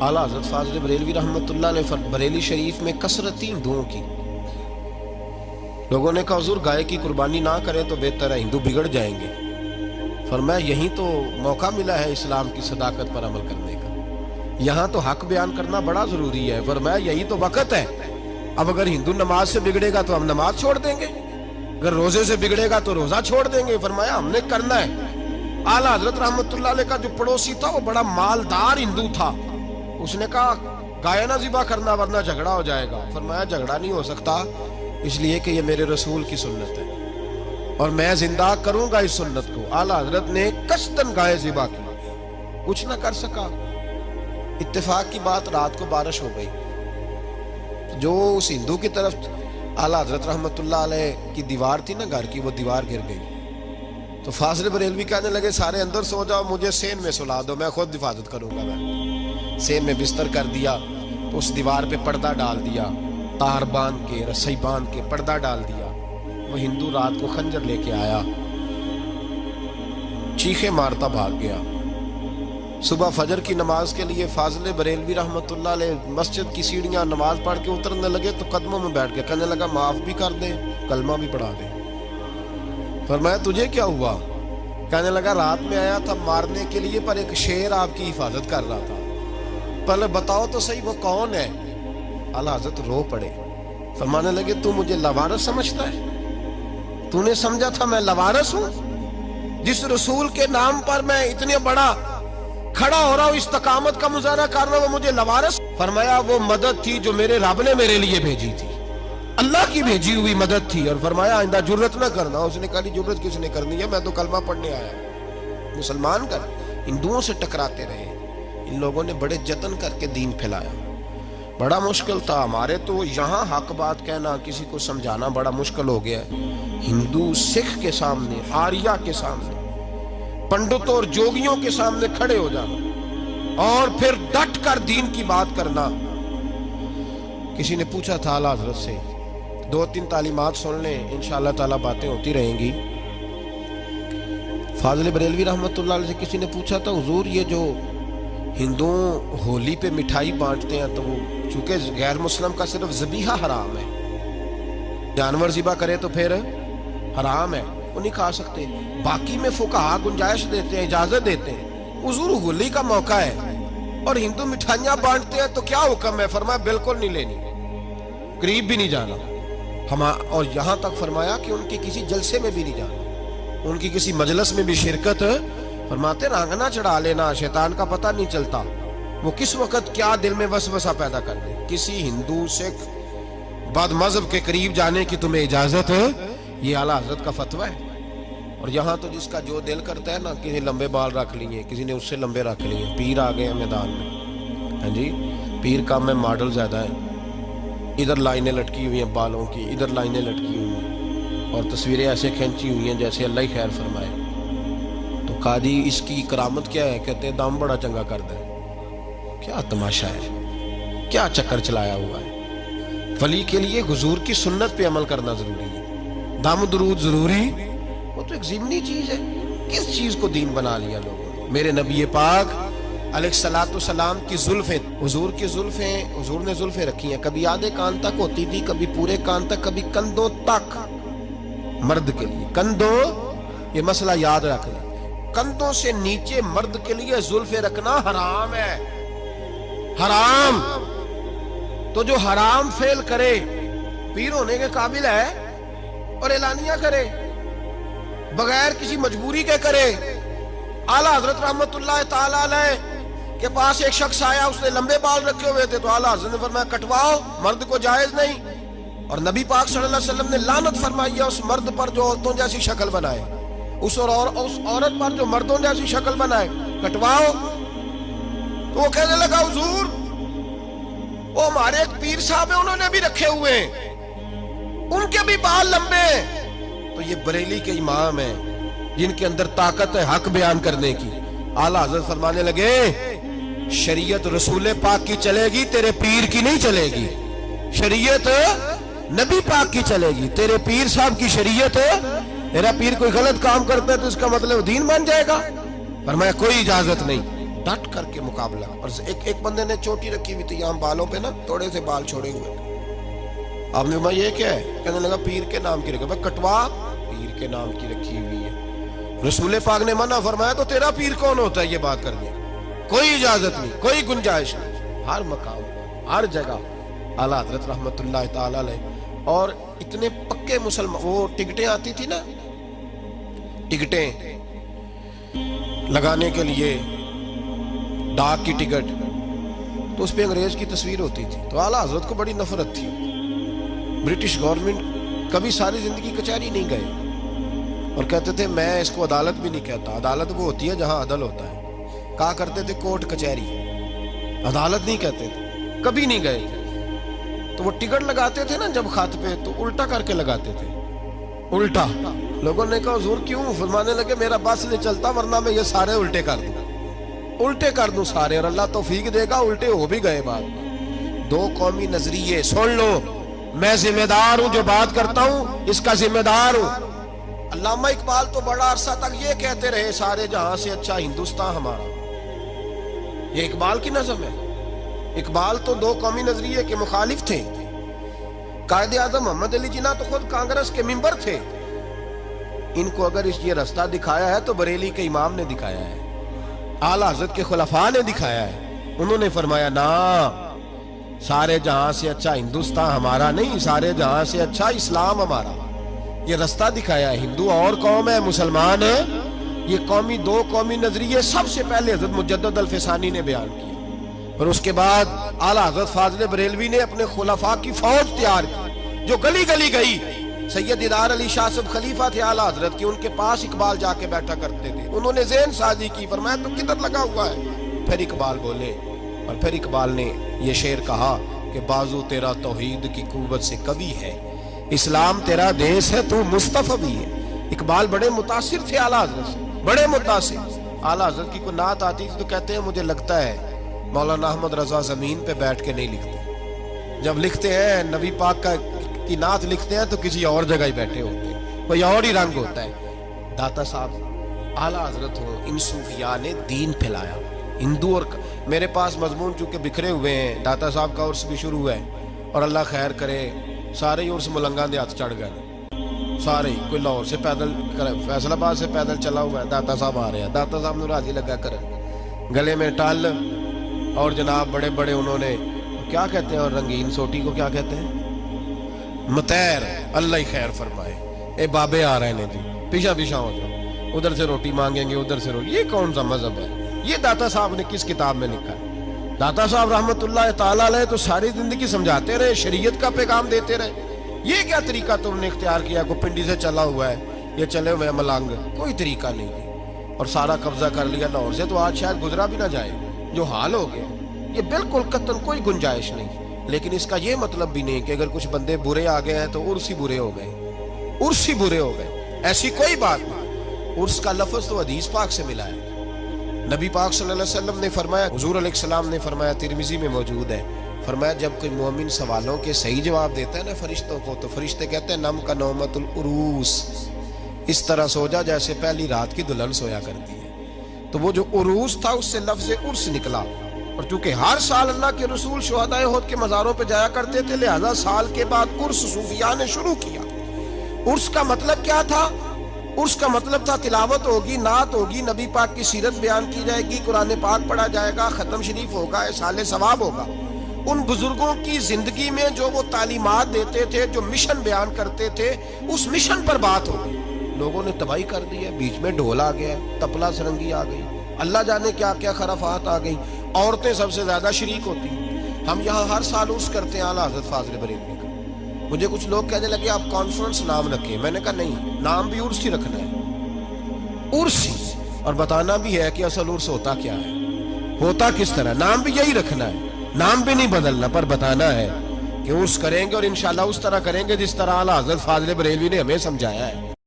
आला हज़रत फाज़िल बरेलवी रहमतुल्लाह अलैह बरेली शरीफ में कसरत थी हिंदुओं की। लोगों ने कहा हुजूर गाय की कुर्बानी ना करें तो बेहतर है, हिंदू बिगड़ जाएंगे। फरमाया यही तो मौका मिला है इस्लाम की सदाकत पर अमल करने का, यहाँ तो हक बयान करना बड़ा जरूरी है। फरमाया यही तो वक्त है। अब अगर हिंदू नमाज से बिगड़ेगा तो हम नमाज छोड़ देंगे, अगर रोजे से बिगड़ेगा तो रोजा छोड़ देंगे। फरमाया हमने करना है। आला हज़रत रहमतुल्लाह अलैह का जो पड़ोसी था वो बड़ा मालदार हिंदू था। उसने कहा गाय ना ज़िबा करना वरना झगड़ा हो जाएगा। फरमाया झगड़ा नहीं हो सकता, इसलिए कि ये मेरे रसूल की सुन्नत है और मैं जिंदा करूंगा इस सुन्नत को। आला हज़रत ने कसदन गाय ज़िबा की, कुछ ना कर सका। इत्तेफाक की बात, रात को बारिश हो गई। जो उस हिंदू की तरफ आला हज़रत रहमतुल्लाह अलैह की दीवार थी ना घर की, वो दीवार गिर गई। तो फाज़िल बरेलवी कहने लगे सारे अंदर सो जाओ, मुझे सेन में सुला दो, मैं खुद हिफाजत करूंगा। मैं सेन में बिस्तर कर दिया तो उस दीवार पे पर्दा डाल दिया, तार बांध के रस्सी बांध के पर्दा डाल दिया। वो हिंदू रात को खंजर लेके आया, चीखे मारता भाग गया। सुबह फजर की नमाज के लिए फाज़िल बरेलवी रहमतुल्लाह अलैह मस्जिद की सीढ़ियां नमाज पढ़ के उतरने लगे तो कदमों में बैठ के कहने लगा माफ भी कर दे, कलमा भी पढ़ा दे। फरमाया तुझे क्या हुआ? कहने लगा रात में आया था मारने के लिए पर एक शेर आपकी हिफाजत कर रहा था, पहले बताओ तो सही वो कौन है? आला हज़रत रो पड़े, फरमाने लगे तू मुझे लवारस समझता है? तूने समझा था मैं लवारस हूं? जिस रसूल के नाम पर मैं इतने बड़ा खड़ा हो रहा हूं, इस्तकामत का मुजाहरा कर रहा हूं, वो मुझे लवारस? फरमाया वो मदद थी जो मेरे रब ने मेरे लिए भेजी थी, अल्लाह की भेजी हुई मदद थी। और फरमाया आइंदा जुर्रत ना करना। उसने कहा जुर्रत किसने करनी है, मैं तो कलमा पढ़ने आया। मुसलमान कर हिंदुओं से टकराते रहे। इन लोगों ने बड़े जतन करके दीन फैलाया, बड़ा मुश्किल था। हमारे तो यहाँ हक बात कहना, किसी को समझाना बड़ा मुश्किल हो गया है। हिंदू सिख के सामने, आर्या के सामने, पंडितों और जोगियों के सामने खड़े हो जाना और फिर डट कर दीन की बात करना। किसी ने पूछा था आला हज़रत से, 2-3 तालीमात सुन लें, इंशाअल्लाह ताला बातें होती रहेंगी। फाज़िल बरेलवी रहमतुल्लाह अलैह से किसी ने पूछा था हुजूर ये जो हिंदू होली पे मिठाई बांटते हैं तो वो चूंकि गैर मुस्लिम का सिर्फ ज़बीहा हराम है, जानवर ज़िबा करे तो फिर हराम है, वो नहीं खा सकते। बाकी में फुकाहा गुंजाइश देते हैं, इजाजत देते हैं। हुजूर होली का मौका है और हिंदू मिठाइयां बांटते हैं तो क्या हुक्म है? फरमाया बिल्कुल नहीं लेनी, करीब भी नहीं जाना। हम और यहाँ तक फरमाया कि उनके किसी जलसे में भी नहीं जाना, उनकी किसी मजलिस में भी शिरकत। फरमाते रांगना चढ़ा लेना, शैतान का पता नहीं चलता वो किस वक्त क्या दिल में वसवसा पैदा कर दे। किसी हिंदू सिख बद मजहब के करीब जाने की तुम्हें इजाजत है, ये आला हज़रत का फतवा है। और यहाँ तो जिसका जो दिल करता है ना, किसी लंबे बाल रख लिए, किसी ने उससे लंबे रख लिए, पीर आ गए हैं मैदान में। हाँ जी, पीर का में मॉडल ज्यादा है, इधर लाइनें लटकी हुई हैं बालों की, इधर लाइनें लटकी हुई हैं और तस्वीरें ऐसे खींची हुई हैं जैसे अल्लाह ही खैर फरमाए। तो काजी इसकी करामत क्या है? कहते हैं दाम बड़ा चंगा कर दे। क्या तमाशा है, क्या चक्कर चलाया हुआ है। वली के लिए हुजूर की सुन्नत पे अमल करना जरूरी है, दाम दुरूद जरूरी, वो तो एक ज़िमनी चीज है। किस चीज को दीन बना लिया लोगों ने? मेरे नबी पाक अलैहिस्सलातु सलाम की जुल्फें, हुजूर की जुल्फें, हुजूर ने जुल्फें रखी हैं, कभी आधे कान तक होती थी, कभी पूरे कान तक, कभी कंधों तक। मर्द के लिए कंधों, ये मसला याद रखना, कंधों से नीचे मर्द के लिए जुल्फें रखना हराम है, हराम। तो जो हराम फेल करे, पीर होने के काबिल है और एलानिया करे, बगैर किसी मजबूरी के करे। आला हज़रत रहमतुल्लाह ताला अलैह के पास एक शख्स आया, उसने लंबे बाल रखे हुए थे, तो आला हज़रत ने फरमाया कटवाओ, मर्द को जायज नहीं। और नबी पाक सल्लल्लाहु अलैहि वसल्लम ने लानत फरमाई है उस मर्द पर जो औरतों जैसी शक्ल बनाए, उस औरत पर जो मर्दों जैसी शक्ल बनाए, कटवाओ। तो वो कहने लगा हुजूर वो हमारे एक पीर साहब है, उन्होंने भी रखे हुए हैं, उनके भी बाल लंबे। तो ये बरेली के इमाम हैं जिनके अंदर ताकत है हक बयान करने की। आला हज़रत फरमाने लगे शरीयत रसूल पाक की चलेगी, तेरे पीर की नहीं चलेगी। शरीयत नबी पाक की चलेगी, तेरे पीर साहब की शरीयत। तेरा पीर कोई गलत काम करता है तो इसका मतलब दीन बन जाएगा? फरमाया कोई इजाजत नहीं, ڈٹ کر کے مقابلہ. اور ایک بندے نے چوٹی رکھی ہوئی تھی یہاں بالوں پہ نا، تھوڑے سے بال چھوڑے ہوئے. آپ نے کہا یہ کیا ہے؟ کہنے لگا پیر کے نام کی رکھی. میں کٹوا، پیر کے نام کی رکھی ہوئی ہے. رسول پاک نے منع فرمایا تو تیرا پیر کون ہوتا ہے یہ بات کرنے؟ کوئی اجازت نہیں، کوئی گنجائش نہیں. ہر مقام ہر جگہ اعلیٰ حضرت رحمت اللہ تعالی علیہ. اور اتنے پکے مسلمان، وہ ٹکٹیں آتی تھی نا، ٹکٹیں لگانے کے لیے، ڈاک کی ٹکٹ، تو اس پہ انگریز کی تصویر ہوتی تھی. تو اعلیٰ حضرت کو بڑی نفرت تھی. برٹش گورنمنٹ کبھی ساری زندگی کچہری نہیں گئے اور کہتے تھے میں اس کو عدالت بھی نہیں کہتا. عدالت وہ ہوتی ہے جہاں عدل ہوتا ہے. کہا کرتے تھے کورٹ کچہری، عدالت نہیں کہتے تھے. کبھی نہیں گئے. تو وہ ٹکٹ لگاتے تھے نا جب خط پہ، تو الٹا کر کے لگاتے تھے. الٹا. لوگوں نے کہا حضور کیوں؟ فرمانے لگے میرا بس نہیں چلتا ورنہ میں یہ سارے الٹے کر دوں، الٹے کر دوں سارے، اور اللہ توفیق دے گا الٹے ہو بھی گئے. بعد دو قومی نظریے سن لو. میں ذمہ دار ہوں، جو بات کرتا ہوں اس کا ذمہ دار ہوں. علامہ اقبال تو بڑا عرصہ تک یہ کہتے رہے سارے جہاں سے اچھا ہندوستان ہمارا. یہ اقبال کی نظم ہے. اقبال تو دو قومی نظریے کے مخالف تھے. قائد اعظم محمد علی جناح تو خود کانگریس کے ممبر تھے. ان کو اگر یہ رستہ دکھایا ہے تو بریلی کے امام نے دکھایا ہے، اعلیٰ حضرت کے خلفاء نے دکھایا ہے. انہوں نے فرمایا نا، سارے جہاں سے اچھا ہندوستان ہمارا نہیں، سارے جہاں سے اچھا اسلام ہمارا. یہ رستہ دکھایا ہے. ہندو اور قوم ہے، مسلمان ہے. یہ دو قومی نظریے سب سے پہلے حضرت مجدد الفسانی نے بیان کیا، اور اس کے بعد اعلیٰ حضرت فاضل بریلوی نے اپنے خلفاء کی فوج تیار کی جو گلی گلی گئی. سید دیدار علی شاہ صاحب خلیفہ تھے اعلیٰ حضرت کے، ان کے پاس اقبال جا کے بیٹھا کرتے تھے. انہوں نے ذہن سازی کی، فرمایا تو کدھر لگا ہوا ہے؟ پھر اقبال بولے، اور پھر اقبال نے یہ شعر کہا کہ بازو تیرا توحید کی قوت سے کبھی ہے، اسلام تیرا دیس ہے تو مصطفی بھی ہے. اقبال بڑے متاثر تھے اعلیٰ حضرت سے، بڑے متاثر. اعلیٰ حضرت کی کوئی نعت آتی تھی تو کہتے ہیں مجھے لگتا ہے مولانا احمد رضا زمین پہ بیٹھ کے نہیں لکھتے. جب لکھتے ہیں نبی پاک کی نعت لکھتے ہیں تو کسی اور جگہ ہی بیٹھے ہوتے ہیں، کوئی اور ہی رنگ ہوتا ہے. داتا صاحب اعلیٰ حضرت ہو، ان صوفیاء نے دین پھیلایا. ہندو اور میرے پاس مضمون چونکہ بکھرے ہوئے ہیں. داتا صاحب کا عرس بھی شروع ہے، اور اللہ خیر کرے سارے ہی عرس ملنگاں دے ہاتھ چڑھ گئے سارے ہی. کوئی لاہور سے پیدل، فیصل آباد سے پیدل چلا ہوا ہے. داتا صاحب آ رہے ہیں، داتا صاحب نے راضی لگا کر گلے میں ٹال، اور جناب بڑے بڑے انہوں نے کیا کہتے ہیں، اور رنگین سوٹی کو کیا کہتے ہیں، متیر. اللہ ہی خیر فرمائے. اے بابے آ رہے ہیں جی، پیچھا پیچھا ہو جاؤ. ادھر سے روٹی مانگیں گے، ادھر سے روٹی. یہ کون سا مذہب ہے؟ یہ داتا صاحب نے کس کتاب میں لکھا ہے؟ داتا صاحب رحمت اللہ تعالیٰ علیہ تو ساری زندگی سمجھاتے رہے، شریعت کا پیغام دیتے رہے. یہ کیا طریقہ تم نے اختیار کیا؟ کوئی پنڈی سے چلا ہوا ہے، یہ چلے ہوئے ملنگ، کوئی طریقہ نہیں. اور سارا قبضہ کر لیا لاہور سے، تو آج شاید گزرا بھی نہ جائے جو حال ہو گیا. یہ بالکل قطعاً کوئی گنجائش نہیں. لیکن اس کا یہ مطلب بھی نہیں کہ اگر کچھ بندے برے آ گئے ہیں تو عرس ہی برے ہو گئے، عرس ہی برے ہو گئے. ایسی کوئی بات نہیں. عرس کا لفظ تو حدیث پاک سے ملا ہے. نبی پاک صلی اللہ علیہ وسلم نے فرمایا، حضور علیہ السلام نے فرمایا، ترمذی میں موجود ہے، فرمایا جب کوئی مومن سوالوں کے صحیح جواب دیتا ہے نا فرشتوں کو، تو فرشتے کہتے ہیں نم کا نومت العروس، اس طرح سو جا جیسے پہلی رات کی دلہن سویا کرتی ہے. تو وہ جو عروس تھا اس سے لفظ عرس نکلا. اور چونکہ ہر سال اللہ کے رسول شہدائے احد کے مزاروں پہ جایا کرتے تھے، لہذا سال کے بعد عرس صوفیاء نے شروع کیا. عرس کا مطلب کیا تھا؟ عرس کا مطلب تھا تلاوت ہوگی، نعت ہوگی، نبی پاک کی سیرت بیان کی جائے گی، قرآن پاک پڑھا جائے گا، ختم شریف ہوگا، اصحال ثواب ہوگا. ان بزرگوں کی زندگی میں جو وہ تعلیمات دیتے تھے، جو مشن بیان کرتے تھے، اس مشن پر بات ہوگی. لوگوں نے تباہی کر دی ہے. بیچ میں ڈھول آ گیا، تپلا سرنگی آ گئی، اللہ جانے کیا کیا خرافات آ گئی. عورتیں سب سے زیادہ شریک ہوتی ہیں. ہم یہاں ہر سال عرس کرتے ہیں اعلیٰ حضرت فاضل بریلوی کا. مجھے کچھ لوگ کہنے لگے آپ کانفرنس نام رکھیں. میں نے کہا نہیں، نام بھی عرس ہی رکھنا ہے، عرس ہی. اور بتانا بھی ہے کہ اصل عرس ہوتا کیا ہے، ہوتا کس طرح. نام بھی یہی رکھنا ہے، نام بھی نہیں بدلنا، پر بتانا ہے کہ عرس کریں گے اور انشاءاللہ اس طرح کریں گے جس طرح اعلیٰ حضرت فاضل بریلوی نے ہمیں سمجھایا ہے.